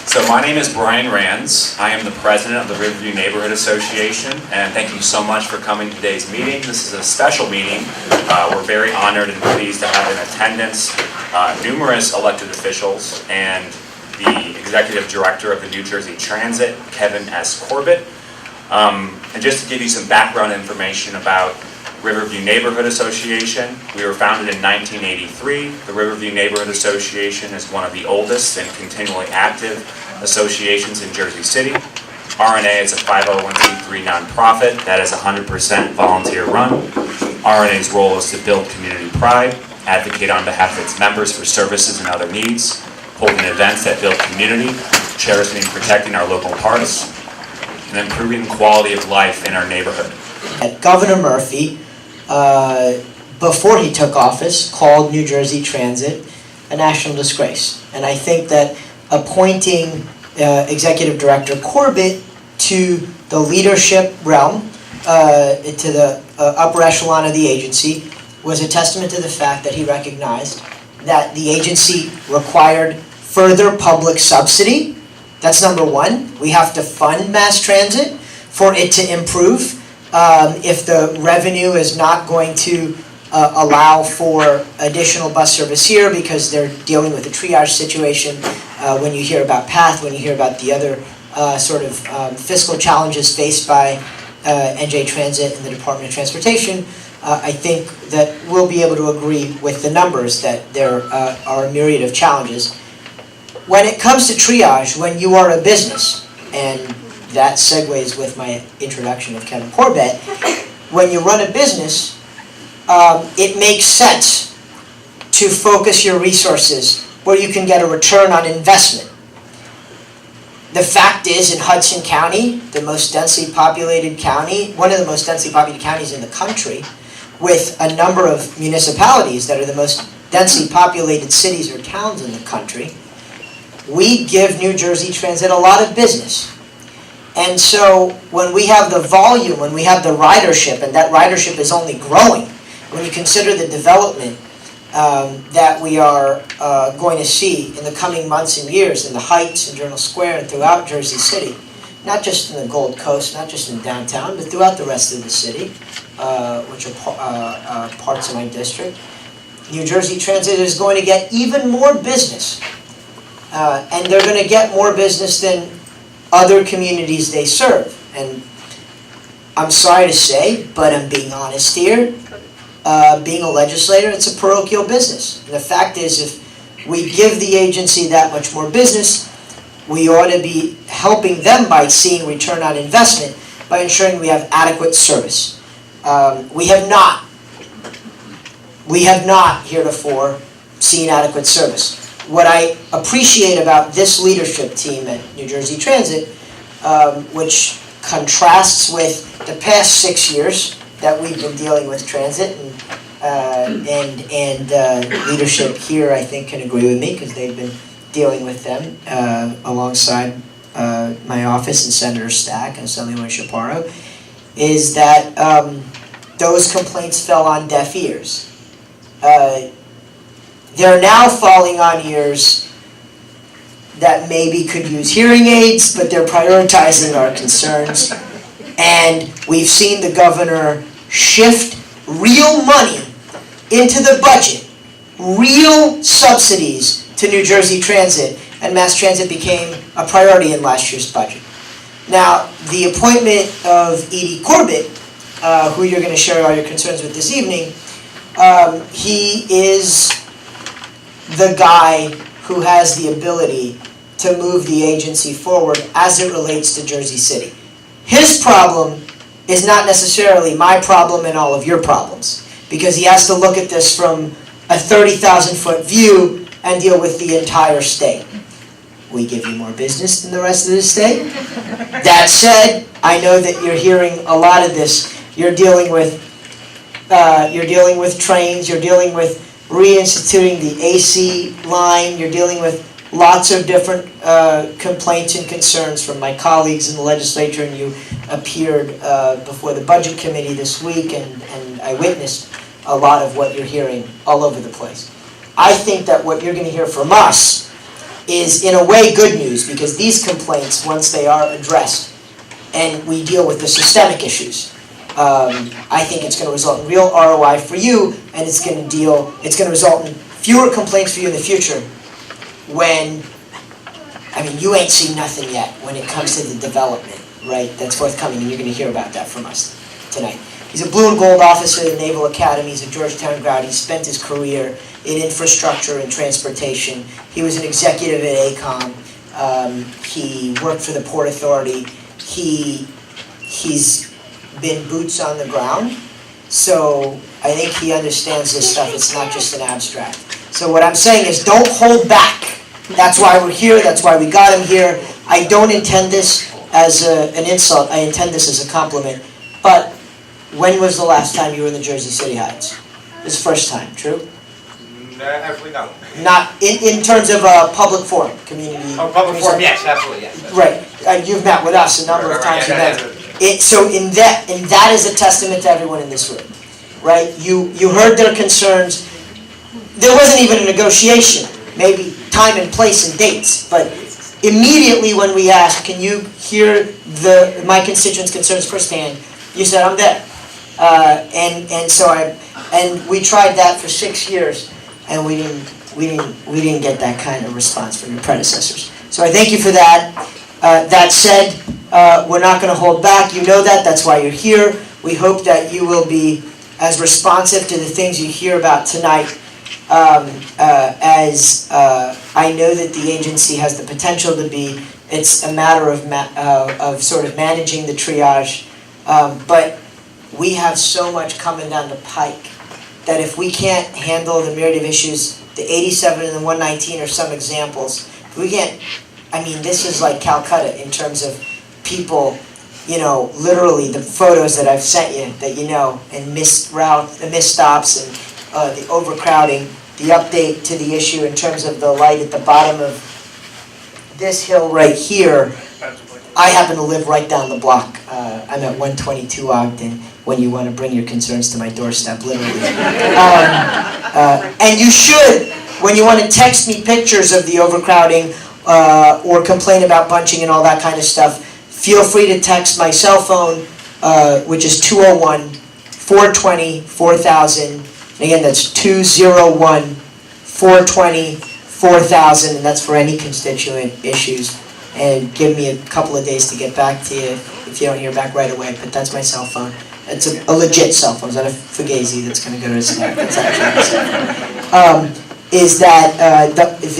So my name is Brian Rands. I am the president of the Riverview Neighborhood Association, and thank you so much for coming to today's meeting. This is a special meeting. We're very honored and pleased to have in attendance numerous elected officials and the executive director of the New Jersey Transit, Kevin S. Corbett. And just to give you some background information about Riverview Neighborhood Association, we were founded in 1983. The Riverview Neighborhood Association is one of the oldest and continually active associations in Jersey City. RNA is a 501c3 nonprofit that is 100% volunteer run. RNA's role is to build community pride, advocate on behalf of its members for services and other needs, holding events that build community, cherishing and protecting our local parks, and improving the quality of life in our neighborhood. Governor Murphy, before he took office, called New Jersey Transit a national disgrace. And I think that appointing Executive Director Corbett to the leadership realm, to the upper echelon of the agency, was a testament to the fact that he recognized that the agency required further public subsidy. That's number one. We have to fund mass transit for it to improve. If the revenue is not going to allow for additional bus service here because they're dealing with a triage situation, when you hear about PATH, when you hear about the other fiscal challenges faced by NJ Transit and the Department of Transportation, I think that we'll be able to agree with the numbers that there are a myriad of challenges. When it comes to triage, when you are a business, and that segues with my introduction of Kevin Corbett, when you run a business, it makes sense to focus your resources where you can get a return on investment. The fact is, in Hudson County, the most densely populated county, one of the most densely populated counties in the country, with a number of municipalities that are the most densely populated cities or towns in the country, we give New Jersey Transit a lot of business. And so when we have the volume, when we have the ridership, and that ridership is only growing, when you consider the development that we are going to see in the coming months and years in the Heights and Journal Square and throughout Jersey City, not just in the Gold Coast, not just in downtown, but throughout the rest of the city, which are parts of my district, New Jersey Transit is going to get even more business. And they're going to get more business than other communities they serve. And I'm sorry to say, but I'm being honest here, being a legislator, it's a parochial business. And the fact is, if we give the agency that much more business, we ought to be helping them by seeing return on investment by ensuring we have adequate service. We have not heretofore seen adequate service. What I appreciate about this leadership team at New Jersey Transit, which contrasts with the past 6 years that we've been dealing with transit, and leadership here, I think, can agree with me because they've been dealing with them alongside my office and Senator Stack and Assemblyman Chaparro, is that those complaints fell on deaf ears. They're now falling on ears that maybe could use hearing aids, but they're prioritizing our concerns. And we've seen the governor shift real money into the budget, real subsidies to New Jersey Transit, and mass transit became a priority in last year's budget. Now, the appointment of Edie Corbett, who you're going to share all your concerns with this evening, he is the guy who has the ability to move the agency forward as it relates to Jersey City. His problem is not necessarily my problem and all of your problems, because he has to look at this from a 30,000-foot view and deal with the entire state. We give you more business than the rest of the state. That said, I know that you're hearing a lot of this. You're dealing with trains. You're dealing with reinstituting the AC line. You're dealing with lots of different complaints and concerns from my colleagues in the legislature, and you appeared before the Budget Committee this week, and I witnessed a lot of what you're hearing all over the place. I think that what you're going to hear from us is in a way good news, because these complaints, once they are addressed and we deal with the systemic issues, I think it's going to result in real ROI for you, and it's going to result in fewer complaints for you in the future when, I mean, you ain't seen nothing yet when it comes to the development, right, that's forthcoming, and you're going to hear about that from us tonight. He's a blue and gold officer at the Naval Academy. He's a Georgetown grad. He spent his career in infrastructure and transportation. He was an executive at ACOM. He worked for the Port Authority. He's been boots on the ground. So I think he understands this stuff. It's not just an abstract. So what I'm saying is, don't hold back. That's why we're here. That's why we got him here. I don't intend this as an insult. I intend this as a compliment. But when was the last time you were in the Jersey City Heights? This is the first time, true? Actually, no. Not in terms of a public forum, community. Oh, public forum, yes, absolutely, yes. Right. You've met with us a number of times. So in that is a testament to everyone in this room, right? You heard their concerns. There wasn't even a negotiation, maybe time and place and dates, but immediately when we asked, can you hear my constituents' concerns firsthand, you said, I'm there. And we tried that for 6 years, and we didn't get that kind of response from your predecessors. So I thank you for that. That said, we're not going to hold back. You know that. That's why you're here. We hope that you will be as responsive to the things you hear about tonight as I know that the agency has the potential to be. It's a matter of sort of managing the triage. But we have so much coming down the pike that if we can't handle the myriad of issues, the 87 and the 119 are some examples. If we can't, I mean, this is like Calcutta in terms of people, literally the photos that I've sent you that and missed route, the missed stops, and the overcrowding, the update to the issue in terms of the light at the bottom of this hill right here. I happen to live right down the block. I'm at 122 Ogden when you want to bring your concerns to my doorstep, literally. And you should, when you want to text me pictures of the overcrowding or complain about bunching and all that kind of stuff, feel free to text my cell phone, which is 201-420-4000. Again, that's 201-420-4000, and that's for any constituent issues. And give me a couple of days to get back to you if you don't hear back right away, but that's my cell phone. It's a legit cell phone. It's not a Fugazi that's going to go to his neck. That's actually my cell phone. Is that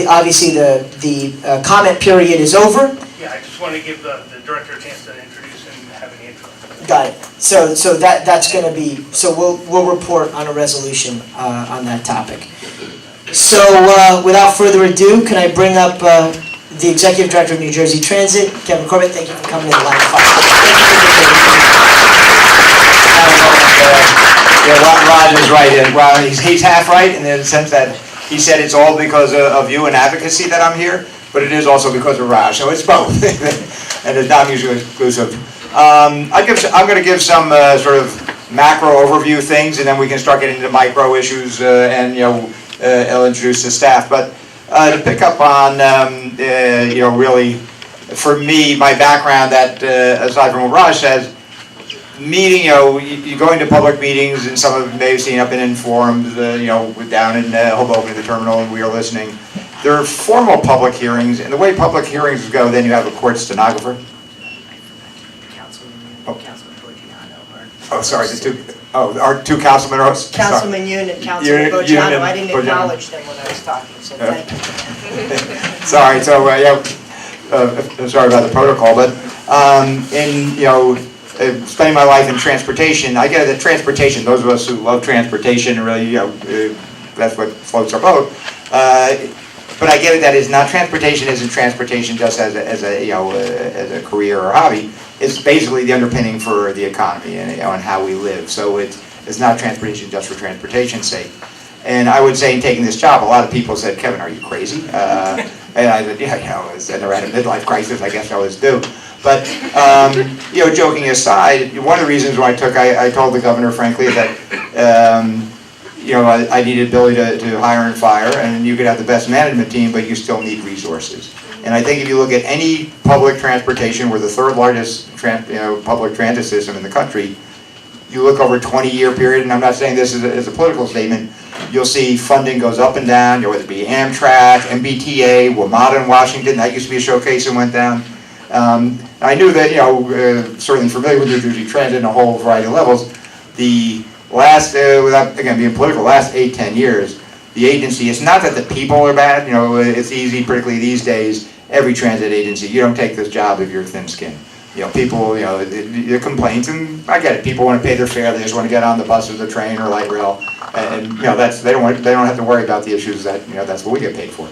obviously the comment period is over? Yeah, I just want to give the director a chance to introduce and have an intro. Got it. So that's going to be, so we'll report on a resolution on that topic. So without further ado, can I bring up the Executive Director of New Jersey Transit, Kevin Corbett. Thank you for coming in the line of fire. Rod is right. Well, he's half right in the sense that he said it's all because of you and advocacy that I'm here, but it is also because of Raj. So it's both, and it's not mutually exclusive. I'm going to give some sort of macro overview things, and then we can start getting into micro issues, and I'll introduce the staff. But to pick up on, really, for me, my background, that aside from what Raj says, meeting, you go into public meetings, and some of them may have seen, I've been in forums, down in Hoboken, the terminal, and we are listening. There are formal public hearings, and the way public hearings go, then you have a court stenographer. Oh, sorry, our two councilmen are... Councilman Yoon and Councilman Bojano, I didn't acknowledge them when I was talking, so thank you. Sorry, so, sorry about the protocol, but spending my life in transportation, I get that transportation, those of us who love transportation, really, that's what floats our boat. But I get it that is not, transportation isn't transportation just as a career or hobby. It's basically the underpinning for the economy and how we live. So it's not transportation just for transportation's sake. And I would say in taking this job, a lot of people said, Kevin, are you crazy? And I said, yeah, I never had a midlife crisis, I guess I always do. But, joking aside, one of the reasons why I told the governor, frankly, that, I need the ability to hire and fire, and you could have the best management team, but you still need resources. And I think if you look at any public transportation, we're the third largest public transit system in the country. You look over a 20-year period, and I'm not saying this as a political statement, you'll see funding goes up and down, whether it be Amtrak, MBTA, WMATA in Washington, that used to be a showcase and went down. I knew that, certainly familiar with New Jersey Transit and a whole variety of levels. The last, without again being political, last 8-10 years, the agency, it's not that the people are bad, it's easy, particularly these days, every transit agency, you don't take this job if you're thin-skinned. People, the complaints, and I get it, people want to pay their fare, they just want to get on the bus or the train or light rail, and they don't have to worry about the issues that, that's what we get paid for.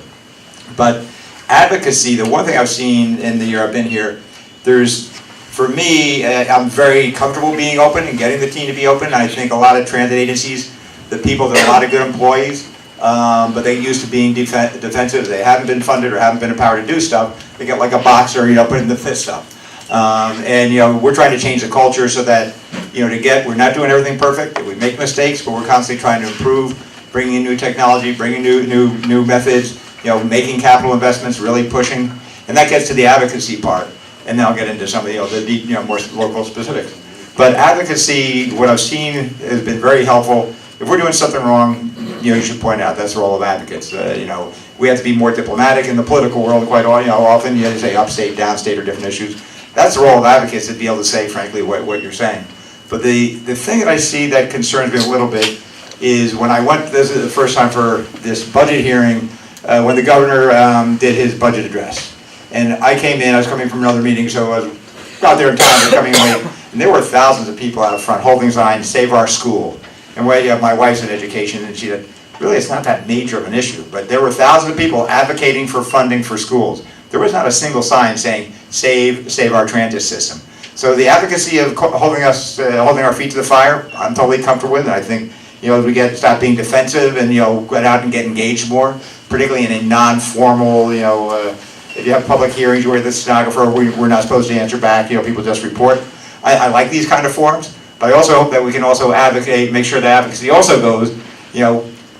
But advocacy, the one thing I've seen in the year I've been here, for me, I'm very comfortable being open and getting the team to be open. I think a lot of transit agencies, the people, there are a lot of good employees, but they used to being defensive. They haven't been funded or haven't been empowered to do stuff. They get like a boxer, putting the fist stuff. And we're trying to change the culture so that, we're not doing everything perfect. We make mistakes, but we're constantly trying to improve, bringing in new technology, bringing new methods, making capital investments, really pushing. And that gets to the advocacy part. And then I'll get into some of the deep, more local specifics. But advocacy, what I've seen has been very helpful. If we're doing something wrong, you should point out that's the role of advocates. We have to be more diplomatic in the political world quite often. You have to say upstate, downstate, or different issues. That's the role of advocates to be able to say, frankly, what you're saying. But the thing that I see that concerns me a little bit is when I went, this is the first time for this budget hearing, when the governor did his budget address. And I came in, I was coming from another meeting, so I was out there in town, coming in late, and there were thousands of people out front holding signs, "Save our school." And my wife's in education, and she said, really, it's not that major of an issue, but there were thousands of people advocating for funding for schools. There was not a single sign saying, save our transit system. So the advocacy of holding our feet to the fire, I'm totally comfortable with, and I think, as we stop being defensive and, get out and get engaged more, particularly in a non-formal, if you have public hearings where the stenographer, we're not supposed to answer back, people just report. I like these kind of forums, but I also hope that we can also advocate, make sure that advocacy also goes,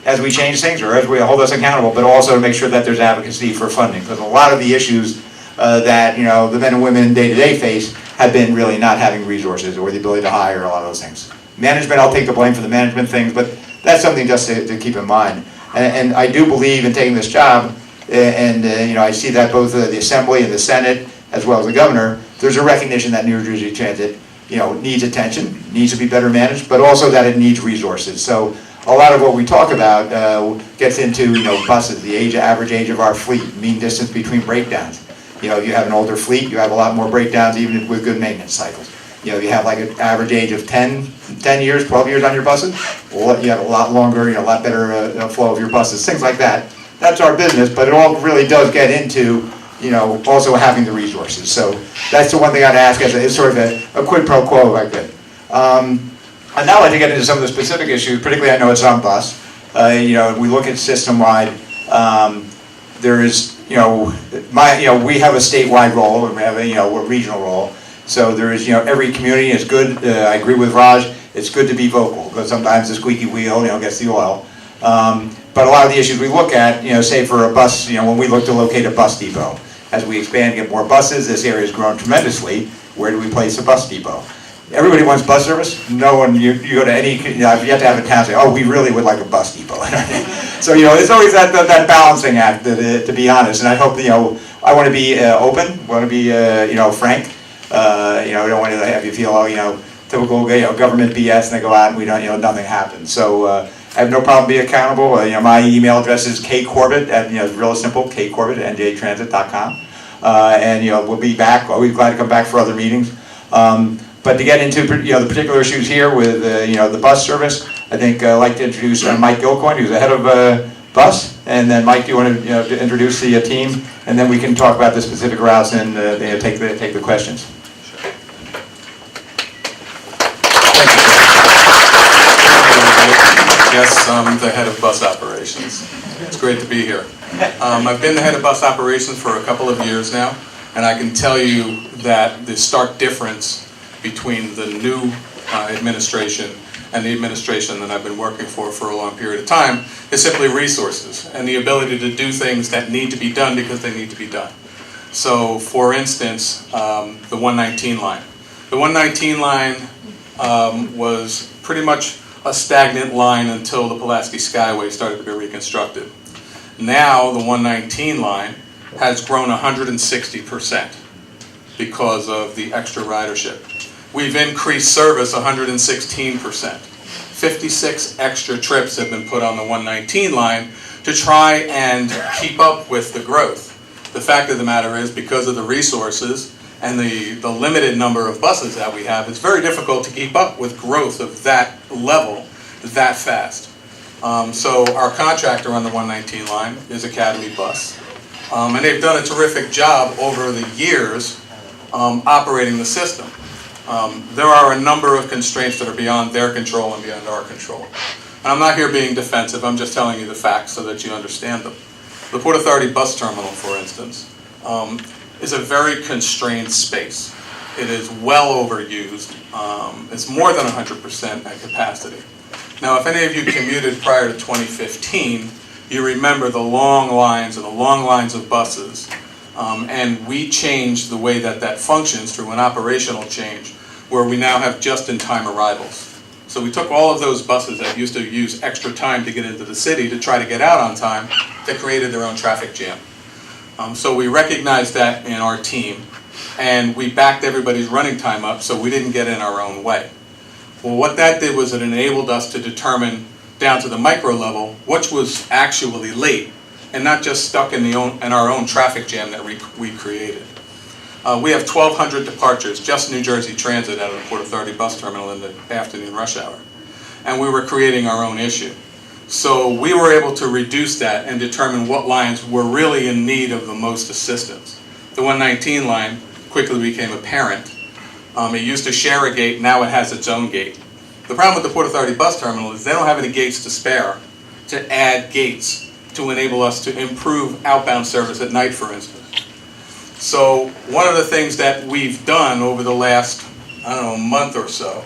as we change things or as we hold us accountable, but also to make sure that there's advocacy for funding. Because a lot of the issues that, the men and women day-to-day face have been really not having resources or the ability to hire, a lot of those things. Management, I'll take the blame for the management things, but that's something just to keep in mind. And I do believe in taking this job, and I see that both the Assembly and the Senate, as well as the governor, there's a recognition that New Jersey Transit, needs attention, needs to be better managed, but also that it needs resources. So a lot of what we talk about gets into, buses, the average age of our fleet, mean distance between breakdowns. If you have an older fleet, you have a lot more breakdowns even with good maintenance cycles. You have like an average age of 10 years, 12 years on your buses, you have a lot longer, a lot better flow of your buses, things like that. That's our business, but it all really does get into, also having the resources. So that's the one thing I'd ask as sort of a quid pro quo, if I could. I'd now like to get into some of the specific issues, particularly I know it's on bus. We look at system-wide, there is, we have a statewide role, and we have a regional role. So there is, every community is good. I agree with Raj. It's good to be vocal because sometimes the squeaky wheel, gets the oil. But a lot of the issues we look at, say for a bus, when we look to locate a bus depot, as we expand and get more buses, this area has grown tremendously. Where do we place a bus depot? Everybody wants bus service. No one, you go to any, you have to have a town say, oh, we really would like a bus depot. So, it's always that balancing act, to be honest. And I hope, I want to be open, want to be, frank. I don't want to have you feel, typical, government BS, and they go out and we don't, nothing happens. So I have no problem being accountable. My email address is kcorbett at, real simple, kcorbett@njtransit.com. And we'll be back. Always glad to come back for other meetings. But to get into the particular issues here with the bus service, I think I'd like to introduce Mike Gilcoin, who's the head of bus, and then Mike, do you want to introduce the team, and then we can talk about the specific routes and take the questions. Yes, I'm the head of bus operations. It's great to be here. I've been the head of bus operations for a couple of years now, and I can tell you that the stark difference between the new administration and the administration that I've been working for a long period of time, is simply resources and the ability to do things that need to be done because they need to be done. So, for instance, the 119 line. The 119 line was pretty much a stagnant line until the Pulaski Skyway started to be reconstructed. Now, the 119 line has grown 160% because of the extra ridership. We've increased service 116%. 56 extra trips have been put on the 119 line to try and keep up with the growth. The fact of the matter is, because of the resources and the limited number of buses that we have, it's very difficult to keep up with growth of that level that fast. So our contractor on the 119 line is Academy Bus. And they've done a terrific job over the years operating the system. There are a number of constraints that are beyond their control and beyond our control. And I'm not here being defensive, I'm just telling you the facts so that you understand them. The Port Authority bus terminal, for instance, is a very constrained space. It is well overused. It's more than 100% at capacity. Now, if any of you commuted prior to 2015, you remember the long lines and the long lines of buses. And we changed the way that that functions through an operational change where we now have just-in-time arrivals. So we took all of those buses that used to use extra time to get into the city to try to get out on time that created their own traffic jam. So we recognized that in our team, and we backed everybody's running time up so we didn't get in our own way. Well, what that did was it enabled us to determine down to the micro level which was actually late and not just stuck in our own traffic jam that we created. We have 1,200 departures, just New Jersey Transit out of the Port Authority bus terminal in the afternoon rush hour. And we were creating our own issue. So we were able to reduce that and determine what lines were really in need of the most assistance. The 119 line quickly became apparent. It used to share a gate, now it has its own gate. The problem with the Port Authority bus terminal is they don't have any gates to spare to add gates to enable us to improve outbound service at night, for instance. So one of the things that we've done over the last, month or so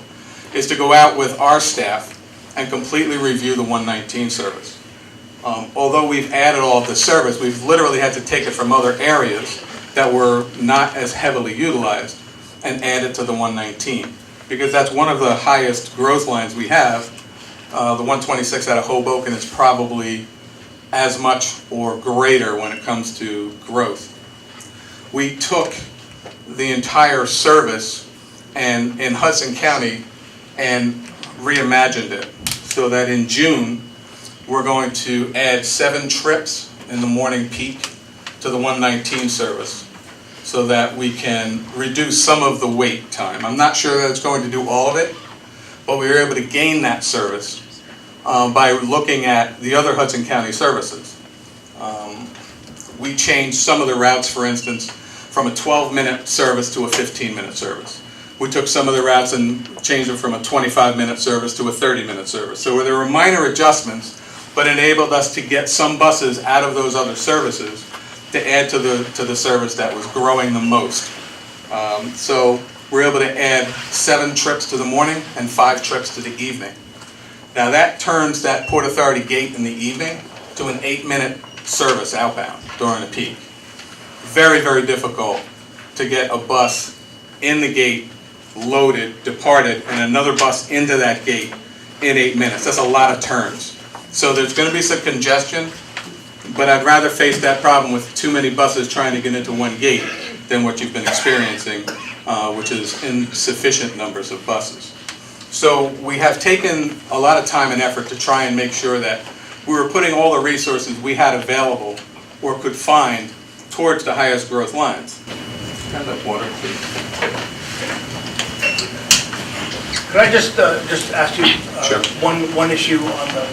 is to go out with our staff and completely review the 119 service. Although we've added all of the service, we've literally had to take it from other areas that were not as heavily utilized and add it to the 119. Because that's one of the highest growth lines we have. The 126 out of Hoboken is probably as much or greater when it comes to growth. We took the entire service and in Hudson County and reimagined it so that in June we're going to add 7 trips in the morning peak to the 119 service so that we can reduce some of the wait time. I'm not sure that it's going to do all of it, but we were able to gain that service by looking at the other Hudson County services. We changed some of the routes, for instance, from a 12-minute service to a 15-minute service. We took some of the routes and changed them from a 25-minute service to a 30-minute service. So there were minor adjustments, but enabled us to get some buses out of those other services to add to the service that was growing the most. So we're able to add 7 trips to the morning and 5 trips to the evening. Now that turns that Port Authority gate in the evening to an 8-minute service outbound during the peak. Very, very difficult to get a bus in the gate, loaded, departed, and another bus into that gate in 8 minutes. That's a lot of turns. So there's going to be some congestion, but I'd rather face that problem with too many buses trying to get into one gate than what you've been experiencing, which is insufficient numbers of buses. So we have taken a lot of time and effort to try and make sure that we were putting all the resources we had available or could find towards the highest growth lines. Have that water, please. Could I just ask you Sure. one issue on the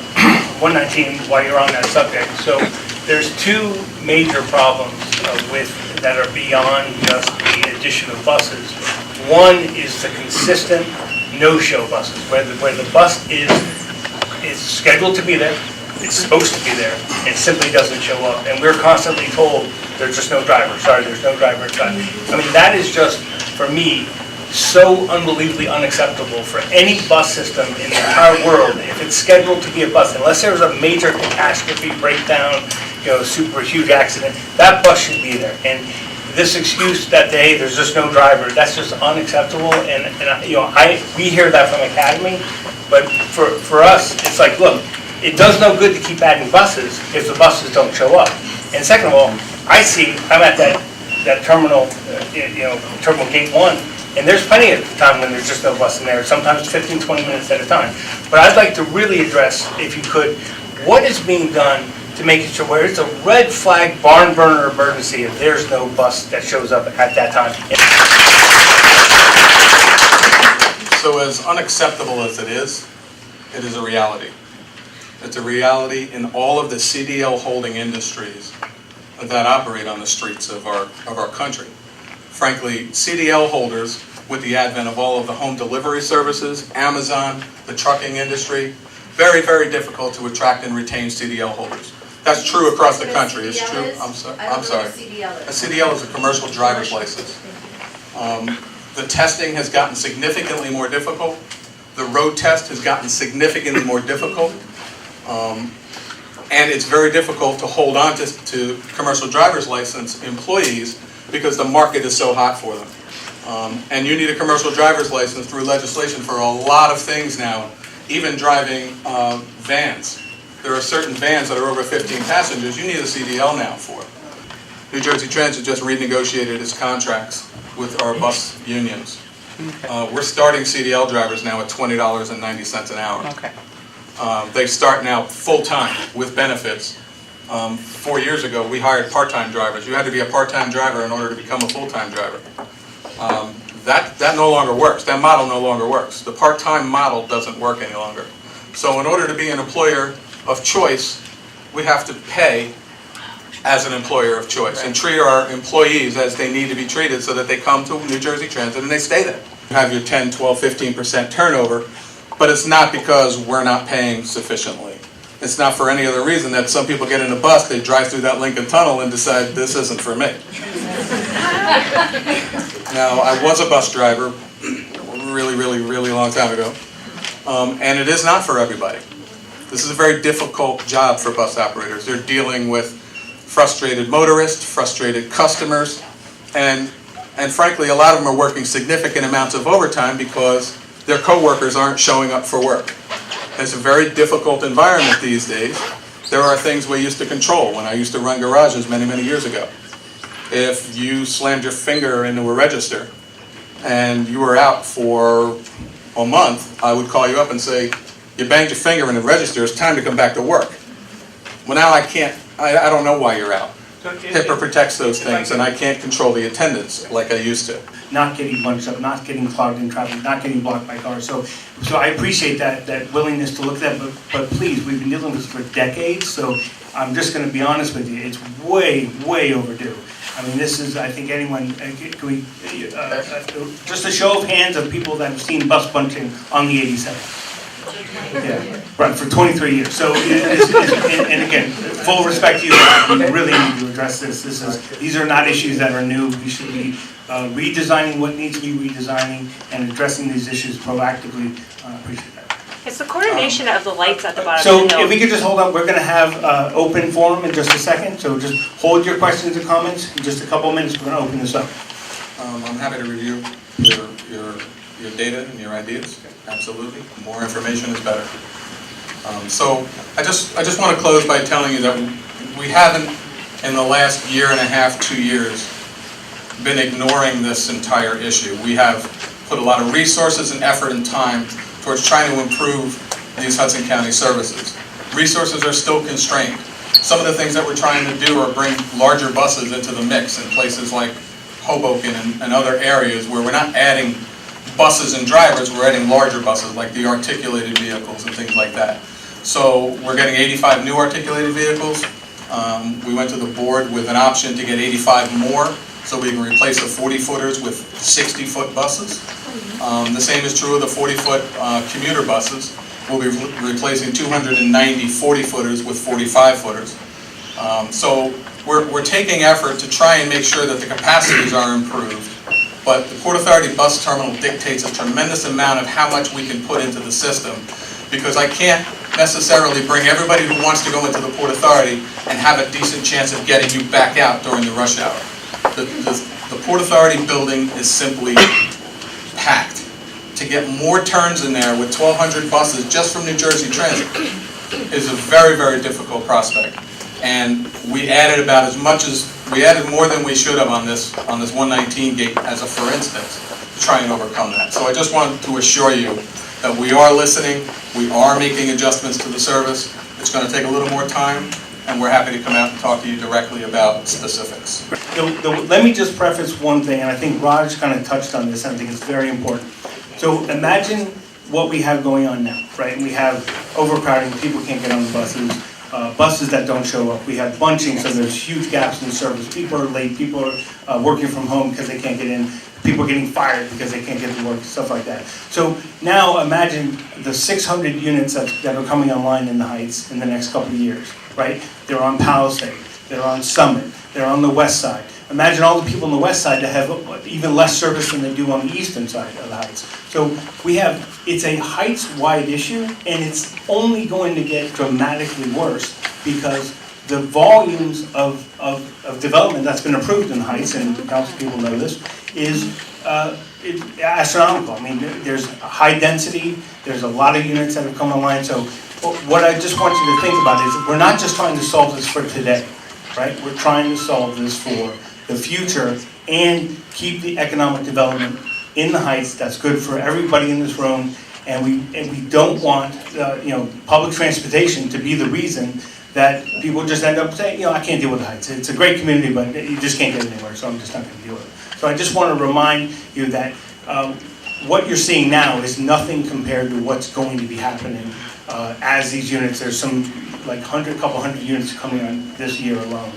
119 while you're on that subject? So there's 2 major problems that are beyond just the addition of buses. One is the consistent no-show buses, where the bus is scheduled to be there, it's supposed to be there, and simply doesn't show up. And we're constantly told, there's just no driver. Sorry, there's no driver. I mean, that is just, for me, so unbelievably unacceptable for any bus system in the entire world, if it's scheduled to be a bus, unless there's a major catastrophe, breakdown, super huge accident, that bus should be there. And this excuse that, hey, there's just no driver, that's just unacceptable. And we hear that from Academy, but for us, it's like, look, it does no good to keep adding buses if the buses don't show up. And second of all, I'm at that terminal, terminal gate 1, and there's plenty of time when there's just no bus in there, sometimes 15, 20 minutes at a time. But I'd like to really address, if you could, what is being done to make it sure where it's a red flag barn burner emergency if there's no bus that shows up at that time. So as unacceptable as it is a reality. It's a reality in all of the CDL holding industries that operate on the streets of our country. Frankly, CDL holders, with the advent of all of the home delivery services, Amazon, the trucking industry, very, very difficult to attract and retain CDL holders. That's true across the country. It's true. I'm sorry. A CDL is a commercial driver's license. The testing has gotten significantly more difficult. The road test has gotten significantly more difficult. And it's very difficult to hold on to commercial driver's license employees because the market is so hot for them. And you need a commercial driver's license through legislation for a lot of things now, even driving vans. There are certain vans that are over 15 passengers you need a CDL now for. New Jersey Transit just renegotiated its contracts with our bus unions. We're starting CDL drivers now at $20.90 an hour. Okay. They start now full-time with benefits. 4 years ago, we hired part-time drivers. You had to be a part-time driver in order to become a full-time driver. That no longer works. That model no longer works. The part-time model doesn't work any longer. So in order to be an employer of choice, we have to pay as an employer of choice and treat our employees as they need to be treated so that they come to New Jersey Transit and they stay there. You have your 10, 12, 15% turnover, but it's not because we're not paying sufficiently. It's not for any other reason that some people get in a bus, they drive through that Lincoln Tunnel and decide this isn't for me. Now, I was a bus driver really, really, really long time ago, and it is not for everybody. This is a very difficult job for bus operators. They're dealing with frustrated motorists, frustrated customers, and frankly, a lot of them are working significant amounts of overtime because their coworkers aren't showing up for work. It's a very difficult environment these days. There are things we used to control when I used to run garages many, many years ago. If you slammed your finger into a register and you were out for a month, I would call you up and say, you banged your finger in the register, it's time to come back to work. Well, now I can't, I don't know why you're out. HIPAA protects those things, and I can't control the attendance like I used to. Not getting bunched up, not getting clogged in traffic, not getting blocked by cars. So I appreciate that willingness to look at that, but please, we've been dealing with this for decades, so I'm just going to be honest with you, it's way, way overdue. I mean, this is, I think anyone, can we, just a show of hands of people that have seen bus bunching on the 87. Yeah, right, for 23 years. So, and again, full respect to you, we really need to address this. These are not issues that are new. We should be redesigning what needs to be redesigning and addressing these issues proactively. Appreciate that. It's the coordination of the lights at the bottom So of the hill. if we could just hold up, we're going to have open forum in just a second. So just hold your questions and comments. In just a couple of minutes, we're going to open this up. I'm happy to review your data and your ideas. Absolutely. More information is better. So I just want to close by telling you that we haven't, in the last year and a half, 2 years, been ignoring this entire issue. We have put a lot of resources and effort and time towards trying to improve these Hudson County services. Resources are still constrained. Some of the things that we're trying to do are bring larger buses into the mix in places like Hoboken and other areas where we're not adding buses and drivers, we're adding larger buses like the articulated vehicles and things like that. So we're getting 85 new articulated vehicles. We went to the board with an option to get 85 more so we can replace the 40-footers with 60-foot buses. The same is true of the 40-foot commuter buses. We'll be replacing 290 40-footers with 45-footers. So we're taking effort to try and make sure that the capacities are improved, but the Port Authority bus terminal dictates a tremendous amount of how much we can put into the system, because I can't necessarily bring everybody who wants to go into the Port Authority and have a decent chance of getting you back out during the rush hour. The Port Authority building is simply packed. To get more turns in there with 1,200 buses just from New Jersey Transit is a very, very difficult prospect. And we added we added more than we should have on this 119 gate as a for instance, to try and overcome that. So I just want to assure you that we are listening, we are making adjustments to the service. It's going to take a little more time, and we're happy to come out and talk to you directly about specifics. Let me just preface one thing, and I think Raj kind of touched on this, and I think it's very important. So imagine what we have going on now, right? We have overcrowding, people can't get on the buses, buses that don't show up. We have bunching, so there's huge gaps in service. People are late, people are working from home because they can't get in. People are getting fired because they can't get to work, stuff like that. So now imagine the 600 units that are coming online in the Heights in the next couple of years, right? They're on Palisade, they're on Summit, they're on the west side. Imagine all the people on the west side that have even less service than they do on the eastern side of the Heights. So it's a Heights-wide issue, and it's only going to get dramatically worse because the volumes of development that's been approved in the Heights, and council people know this, is astronomical. I mean, there's high density, there's a lot of units that have come online. So what I just want you to think about is we're not just trying to solve this for today, right? We're trying to solve this for the future and keep the economic development in the Heights that's good for everybody in this room. And we don't want public transportation to be the reason that people just end up saying, I can't deal with the Heights. It's a great community, but you just can't get anywhere, so I'm just not going to deal with it. So I just want to remind you that what you're seeing now is nothing compared to what's going to be happening as these units. There's some couple hundred units coming on this year alone.